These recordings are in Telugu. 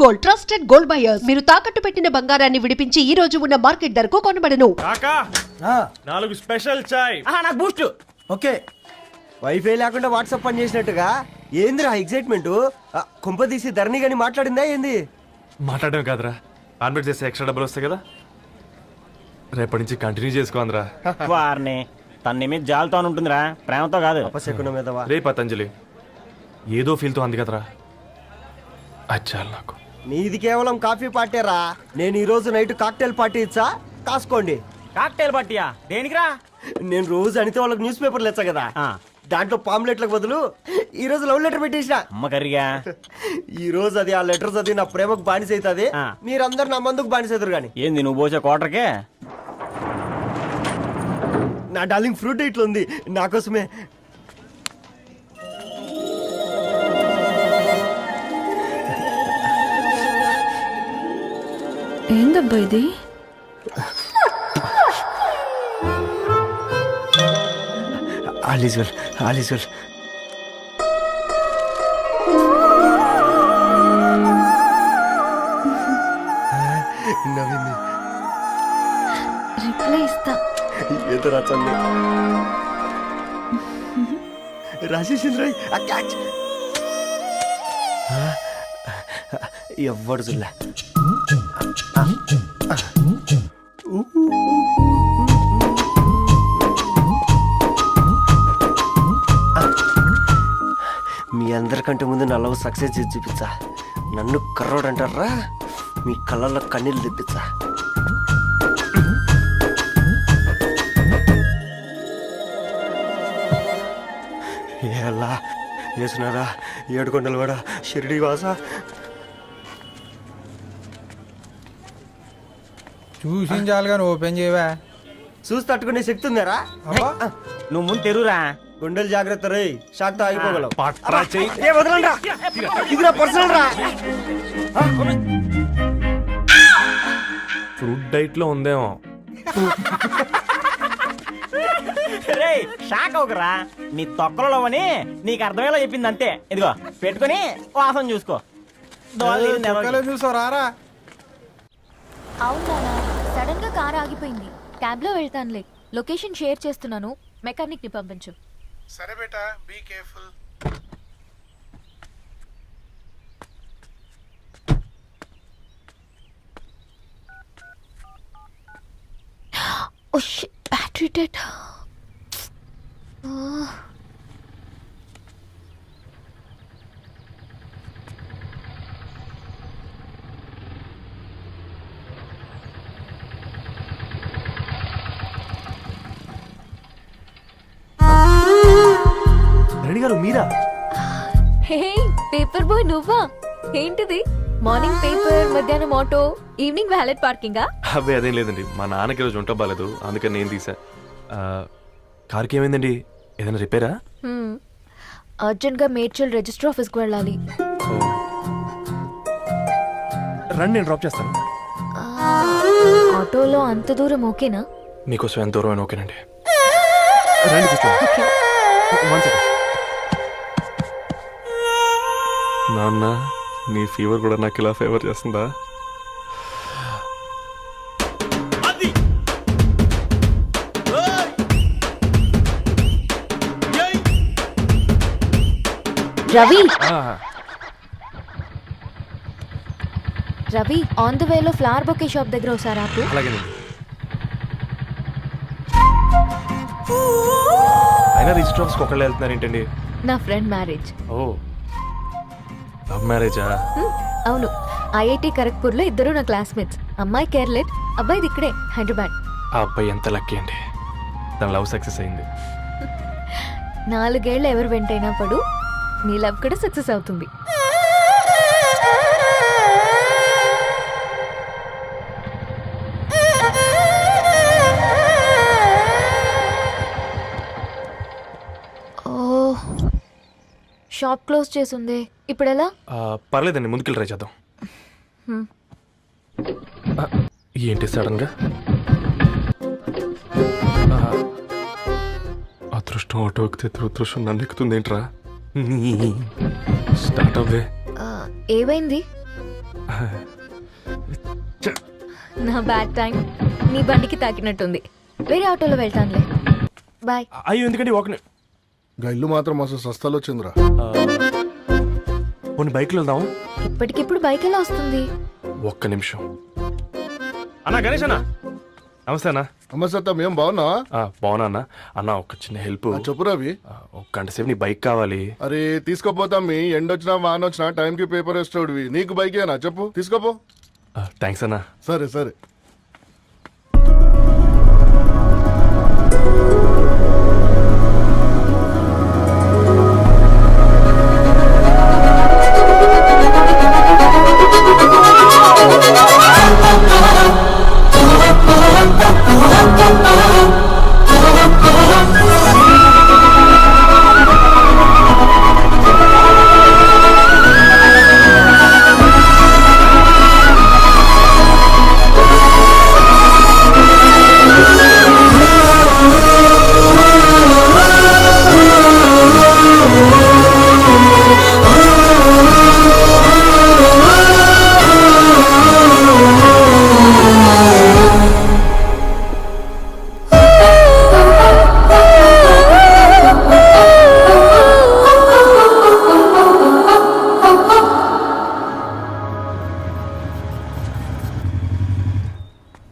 Gold trusted gold buyers. మీరు తాకట్టు పెట్టిన బంగారాన్ని విడిపించి ఈ రోజు ఉన్న మార్కెట్ ధరకు కొనబడను. కాకా 4 స్పెషల్ చాయ్. నాకు బూస్ట్. ఓకే, వైఫై లేకుండా వాట్సాప్ పని చేసినట్టుగా ఏందిరా ఎక్సైట్మెంట్? కుంప తీసి ధరణి గాని మాట్లాడిందా ఏంది? మాట్లాడడం కాదురా, కాన్వర్ట్ చేస్తే ఎక్స్ట్రా డబ్బులు వస్తాయి కదా, రేపటి నుంచి కంటిన్యూ చేసుకోందిరా. వారిని తన మీద జాలతో ఉంటుందిరా, ప్రేమతో కాదు. అపశకునం మీదవా? రే పతంజలి, ఏదో ఫీల్తో అంది కదరా, అచ్చాలి నాకు. నీది కేవలం కాఫీ పార్టీరా. నేను ఈ రోజు నైట్ కాక్టైల్ పార్టీ ఇచ్చా, కాసుకోండి. కాక్టైల్ పార్టీయా? దేనికిరా? నేను రోజు అనితే వాళ్ళకి న్యూస్ పేపర్లు ఇచ్చా కదా, దాంట్లో పాంప్లెట్లకు బదులు ఈ రోజు లవ్ లెటర్ పెట్టేసిన. అమ్మ కర్రీగా ఈ రోజు అది ఆ లెటర్ చదివి నా ప్రేమకు బానిస అవుతుంది. మీరందరు నా మందుకు బానిస అవుతారు. కానీ ఏంది నువ్వు పోసే క్వార్టర్కే? నా డార్లింగ్ ఫ్రూట్ ఇట్లా ఉంది నా కోసమే. ఏందబ్బా ఇది? All is well, all is well. నవ్వింది. రిప్లై ఇస్తా. ఏదో రాచండి రాజేసింద్ర క్యాచ్. ఎవ్వడు చూడలే. మీ అందరికంటే ముందు నా లవ్ సక్సెస్ చేసి చూపించా. నన్ను కర్రోడు అంటారా, మీ కళ్ళల్లో కన్నీళ్ళు తెప్పించా. ఎలా వేసినారా ఏడుకొండలు కూడా షిరిడి వాస. చూసించాలి కానీ ఓపెన్ చేయవా? చూసి తట్టుకునే శక్తి ఉందారా? నువ్వు ముందు తెరురా. గుండెలు జాగ్రత్త రే, షాక్ తో ఆగిపోగలవు. పట్రా చెయ్యి. ఇదిరా పర్సనల్ రా. ఫ్రూట్ డైట్ లో ఉందేమో. రే షాక్ అవకరా, నీ తొక్కలలో అని నీకు అర్థమయ్యేలా చెప్పింది అంతే. ఇదిగో పెట్టుకొని వాసన చూసుకో. చూసారా? అవునా, సడన్ గా కార్ ఆగిపోయింది. క్యాబ్ లో వెళ్తానులే. లొకేషన్ షేర్ చేస్తున్నాను, మెకానిక్ ని పంపించు. సరే బేటా, be careful. Oh shit, battery dead. Rani గారు మీరా? హే పేపర్ బాయ్, నువ్వా? ఏంటిది? మార్నింగ్ పేపర్, మధ్యాహ్నం ఆటో, ఈవినింగ్ వ్యాలెట్ పార్కింగా? అబ్బాయి అదేం లేదండి, మా నాన్నకి రోజు ఉంట బాగాలేదు, అందుకని నేను తీసా. కార్కి ఏమైందండి? ఏదైనా రిపేరా? అర్జెంట్ గా మేడ్చల్ రిజిస్టర్ ఆఫీస్ కు వెళ్ళాలి. రండి, నేను డ్రాప్ చేస్తాను. ఆటోలో అంత దూరం ఓకేనా? మీకోసం ఎంత దూరం అయినా ఓకేనండి. రండి కూర్చోండి. One second. నాన్న, నీ ఫీవర్ కూడా నాకు ఇలా ఫేవర్ చేస్తుందా? రవి, రవి ఆన్ ద వేలో ఫ్లవర్ బొకే షాప్ దగ్గర ఒకసారి ఆపు. అలాగేనండి. అయినా రిజిస్టర్ ఆఫీస్కి ఒకళ్ళు వెళ్తున్నారు ఏంటండి? నా ఫ్రెండ్ మ్యారేజ్. ఓ, లవ్ మ్యారేజా? అవును, ఐఐటి ఖరగ్పూర్ లో ఇద్దరు నా క్లాస్మేట్స్. అమ్మాయి కేర్లెట్, అబ్బాయిది ఇక్కడే హైదరాబాద్. ఆ అబ్బాయి ఎంత లక్కీ అండి, తన లవ్ సక్సెస్ అయింది. 4 ఏళ్ళు ఎవరు వెంటైనా పడు, నీ లవ్ కూడా సక్సెస్ అవుతుంది. షాప్ క్లోజ్ చేసింది, ఇప్పుడు ఎలా? పర్లేదండి, ముందుకెళ్ళి ట్రై చేద్దాం. ఏంటి సడన్ గా? అదృష్టం ఆటో ఎక్కితే దురదృష్టం నన్ను ఎక్కుతుంది ఏంట్రా? స్టార్ట్ అవ్వే. ఏమైంది? నా బ్యాడ్ టైం నీ బండికి తాకినట్టుంది. వేరే ఆటోలో వెళ్తానులే. బాయ్. అయ్యో ఎందుకంటే ఒక గా ఇల్లు మాత్రం మస్తు సస్తాలు వచ్చిందిరా. కొన్ని బైక్లో వెళ్దాం. ఇప్పటికిప్పుడు బైక్ ఎలా వస్తుంది? ఒక్క నిమిషం అన్నా. గణేష్ అన్న నమస్తే అన్న. నమస్తే ఏం బాగున్నావా? బాగున్నా అన్న. అన్న ఒక చిన్న హెల్ప్. చెప్పు రవి. ఒక గంట సేపు నీ బైక్ కావాలి. అరే తీసుకోపోతాం, మీ ఎండొచ్చినా వాన వచ్చినా టైంకి పేపర్ వేస్తాడువి. నీకు బైకేనా చెప్పు, తీసుకోపో. థ్యాంక్స్ అన్న. సరే సరే.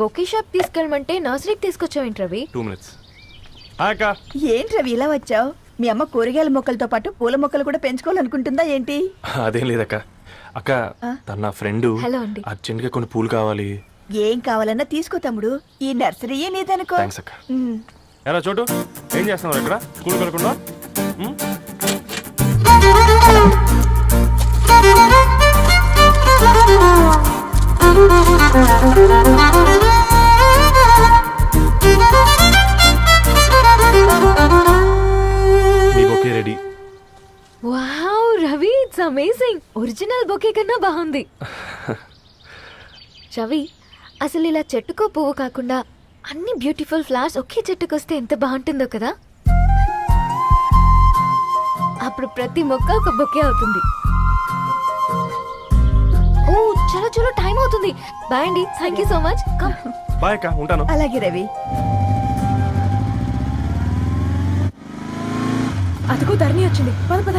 బొకే షాప్ తీసుకెళ్ళమంటే నర్సరీకి తీసుకొచ్చావేంటి రవి? 2 minutes. అక్క ఏంటి రవి ఇలా వచ్చావు? మీ అమ్మ కూరగాయల మొక్కలతో పాటు పూల మొక్కలు కూడా పెంచుకోవాలనుకుంటుందా ఏంటి? అదేం లేదక్క. అక్క తన నా ఫ్రెండ్ హలో అండి. అర్జెంట్గా కొన్ని పూలు కావాలి. ఏం కావాలన్నా తీసుకో తమ్ముడు, ఈ నర్సరీయే నీదనుకో. థ్యాంక్స్ అక్క. ఎలా చోటు ఏం చేస్తున్నావు ఇక్కడ? స్కూల్ కలకుండా మీ bouquet ready. Wow Ravi, it's amazing. Original bouquet కన్నా బాగుంది. రవి, అసలు ఇలా చెట్టుకో పువ్వు కాకుండా అన్ని బ్యూటిఫుల్ ఫ్లవర్స్ ఒకే చెట్టుకు వస్తే ఎంత బాగుంటుందో కదా. అప్పుడు ప్రతి మొక్క ఒక బొకే అవుతుంది. ఓ చలో చలో, టైం అవుతుంది. బాయ్ అండి, thank you so much. Bye అక్క, ఉంటాను. అలాగే రవి. అదిగో ధరణి వచ్చింది, పద పద.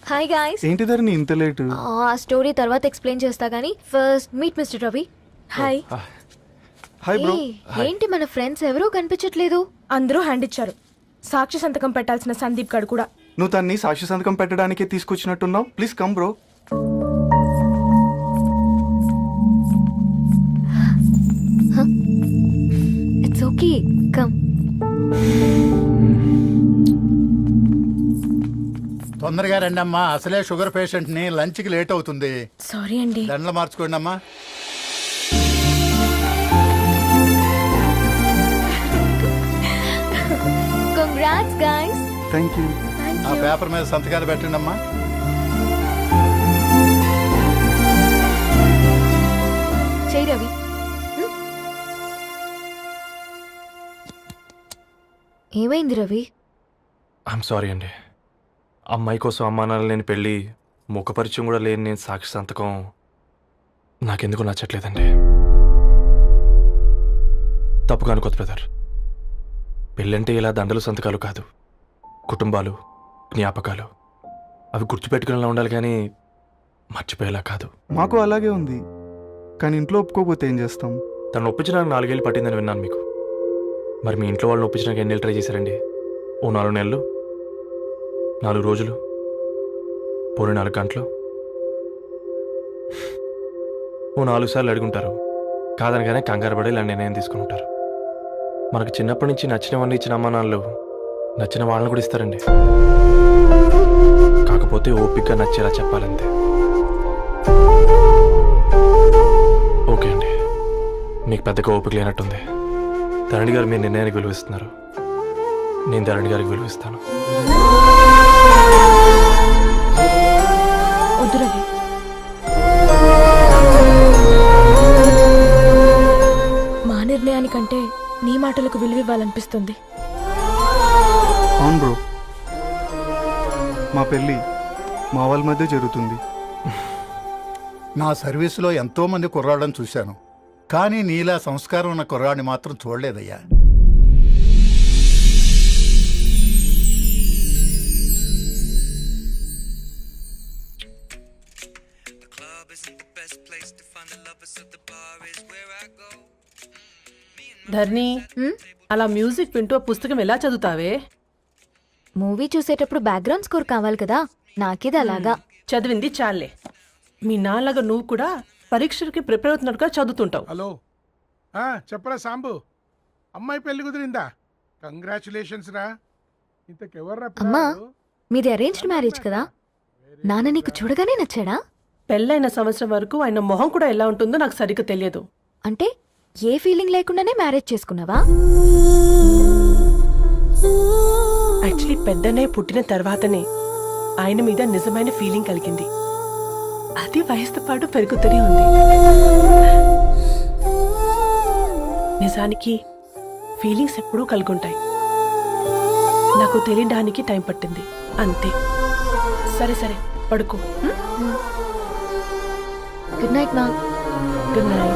Hi guys. ఏంటి ధరణి ఇంత లేటు? ఆ స్టోరీ తర్వాత ఎక్స్ప్లెయిన్ చేస్తా గానీ first meet mister Ravi. Hi. Hi bro. ఏంటి మన ఫ్రెండ్స్ ఎవరూ కనిపించట్లేదు? అందరూ హ్యాండ్ ఇచ్చారు. సాక్షి సంతకం పెట్టాల్సిన సందీప్ గడు కూడా. నువ్వు తన్ని సాక్షి సంతకం పెట్టడానికే తీసుకొచ్చినట్టున్నావు. Please come bro. It's okay, come. తొందరగా రండి అమ్మా, అసలే షుగర్ పేషెంట్ ని, లంచ్ కి లేట్ అవుతుంది. సారీ అండి. దండలు మార్చుకోండి అమ్మా. Congrats guys. Thank you. ఆ పేపర్ మీద సంతకాలు పెట్టండి అమ్మా. చెయ్ రవి. ఏమైంది రవి? ఐఎమ్ సారీ అండి. అమ్మాయి కోసం అమ్మానాలు లేని పెళ్ళి, ముఖపరిచయం కూడా లేని నేను సాక్షి సంతకం నాకెందుకు నచ్చట్లేదండి. తప్పుగా అనుకోదు బ్రదర్. పెళ్ళంటే ఇలా దండలు సంతకాలు కాదు, కుటుంబాలు, జ్ఞాపకాలు. అవి గుర్తుపెట్టుకునేలా ఉండాలి కానీ మర్చిపోయేలా కాదు. మాకు అలాగే ఉంది, కానీ ఇంట్లో ఒప్పుకోకపోతే ఏం చేస్తాం? తను ఒప్పించడానికి 4 ఏళ్ళు పట్టిందని విన్నాను మీకు. మరి మీ ఇంట్లో వాళ్ళని ఒప్పించడానికి ఎన్ని ఏళ్ళు ట్రై చేశారండి? ఓ 4 నెలలు, 4 రోజులు, పోనీ 4 గంటలు, ఓ 4 సార్లు అడుగుంటారు. కాదనగానే కంగారు పడి ఇలా నిర్ణయం తీసుకుని ఉంటారు. మనకు చిన్నప్పటి నుంచి నచ్చినవన్నీ ఇచ్చిన అమ్మానాళ్ళు నచ్చిన వాళ్ళని కూడా ఇస్తారండి. కాకపోతే ఓపికగా నచ్చేలా చెప్పాలంతే. ఓకే అండి, మీకు పెద్దగా ఓపిక లేనట్టుంది. ధరణి గారు మీ నిర్ణయానికి విలువిస్తున్నారు, నేను ధరణి గారికి విలువిస్తాను. వద్దు రవి. మా నిర్ణయానికంటే నీ మాటలకు విలువివ్వాలనిపిస్తుంది. అవును బ్రో, మా పెళ్ళి మా వాళ్ళ మధ్య జరుగుతుంది. నా సర్వీసులో ఎంతో మంది కుర్రాళ్ళని చూశాను కానీ నీలా సంస్కారం ఉన్న కుర్రాడిని మాత్రం చూడలేదయ్యా. ధర్ని అలా మ్యూజిక్ వింటూ ఆ పుస్తకం ఎలా చదువుతావే? మూవీ చూసేటప్పుడు బ్యాక్గ్రౌండ్ స్కోర్ కావాలి కదా, నాకిది అలాగా. చదివింది చాలే. మీ నాన్నగా నువ్వు కూడా పరీక్షలకి ప్రిపేర్ అవుతున్నట్టుగా చదువుతుంటావు. హలో చెప్పరా సాంబు, అమ్మాయి పెళ్లి కుదిరిందా? కంగ్రాచులేషన్స్ రా. ఇంతకెవర్రా అమ్మా, పిల్లాడు? మీది అరేంజ్డ్ మ్యారేజ్ కదా, నాన్న నీకు చూడగానే నచ్చాడా? పెళ్ళైన సంవత్సరం వరకు ఆయన మొహం కూడా ఎలా ఉంటుందో నాకు సరిగ్గా తెలియదు. అంటే ఏ ఫీలింగ్ లేకుండానే మ్యారేజ్ చేసుకున్నావా? యాక్చువల్లీ పెద్దనే పుట్టిన తర్వాతనే ఆయన మీద నిజమైన ఫీలింగ్ కలిగింది. అది వయసుతో పాటు పెరుగుతూనే ఉంది. నిజానికి ఫీలింగ్స్ ఎప్పుడూ కలుగుంటాయి. నాకు తెలియడానికి టైం పట్టింది అంతే. సరే సరే పడుకో. గుడ్ నైట్ మా. Good night.